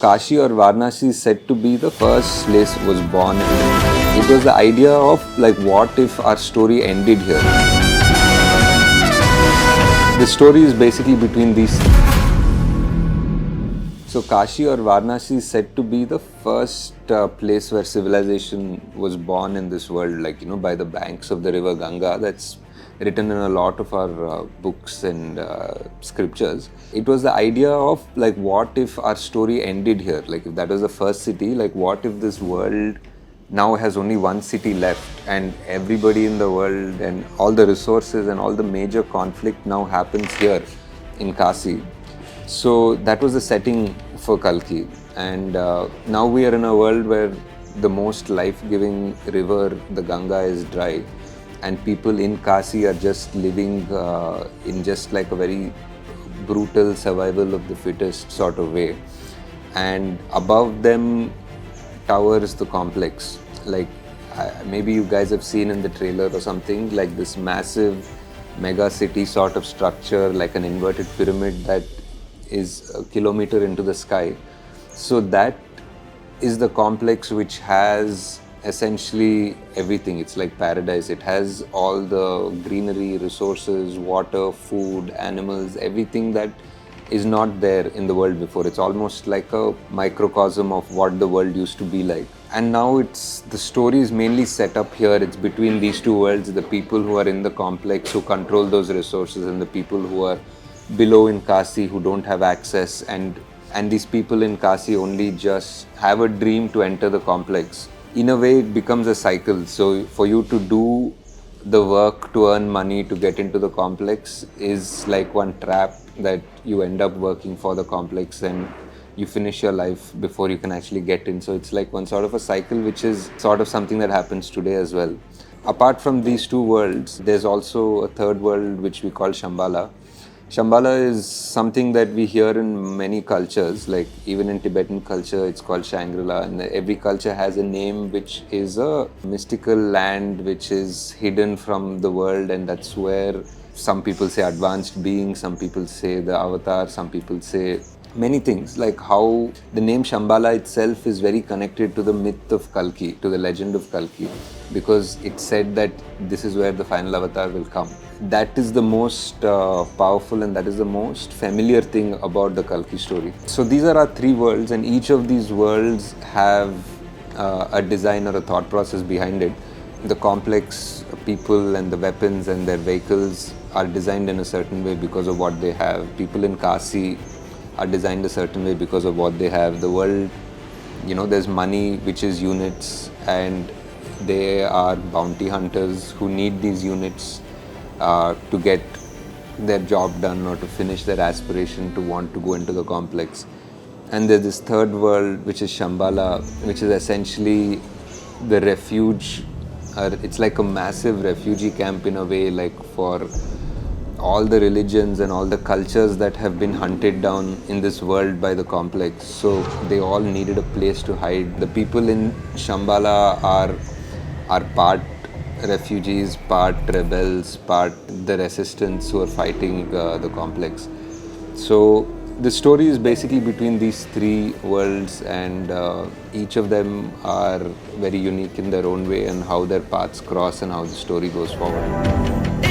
Kashi or Varanasi is said to be the first place was born. It was the idea of like what if our story ended here. The story is basically between these. So Kashi or Varanasi is said to be the first place where civilization was born in this world, like by the banks of the river Ganga. That's written in a lot of our books and scriptures. It was the idea of like what if our story ended here, like if that was the first city, like what if this world now has only one city left and everybody in the world and all the resources and all the major conflict now happens here in Kasi. So that was the setting for Kalki, and now we are in a world where the most life-giving river, the Ganga, is dry, and people in Kasi are just living in just like a very brutal survival of the fittest sort of way. And above them towers the complex. Like maybe you guys have seen in the trailer or something, like this massive mega city sort of structure, like an inverted pyramid that is a kilometer into the sky. So that is the complex which has essentially everything. It's like paradise. It has all the greenery, resources, water, food, animals, everything that is not there in the world before. It's almost like a microcosm of what the world used to be like. And now the story is mainly set up here. It's between these two worlds, the people who are in the complex who control those resources and the people who are below in Kasi who don't have access, and these people in Kasi only just have a dream to enter the complex. In a way, it becomes a cycle. So for you to do the work to earn money to get into the complex is like one trap that you end up working for the complex and you finish your life before you can actually get in. So it's like one sort of a cycle, which is sort of something that happens today as well. Apart from these two worlds, there's also a third world which we call Shambhala. Shambhala is something that we hear in many cultures, like even in Tibetan culture, it's called Shangri-La, and every culture has a name which is a mystical land which is hidden from the world, and that's where some people say advanced being, some people say the avatar, some people say many things, like how the name Shambhala itself is very connected to the myth of Kalki, to the legend of Kalki, because it's said that this is where the final avatar will come. That is the most powerful and that is the most familiar thing about the Kalki story. So these are our three worlds, and each of these worlds have a design or a thought process behind it. The complex people and the weapons and their vehicles are designed in a certain way because of what they have. People in Kasi are designed a certain way because of what they have. The world, there's money which is units, and they are bounty hunters who need these units to get their job done or to finish their aspiration to want to go into the complex. And there's this third world which is Shambhala, which is essentially the refuge. It's like a massive refugee camp in a way, like for all the religions and all the cultures that have been hunted down in this world by the complex. So they all needed a place to hide. The people in Shambhala are part refugees, part rebels, part the resistance who are fighting the complex. So the story is basically between these three worlds, and each of them are very unique in their own way, and how their paths cross and how the story goes forward.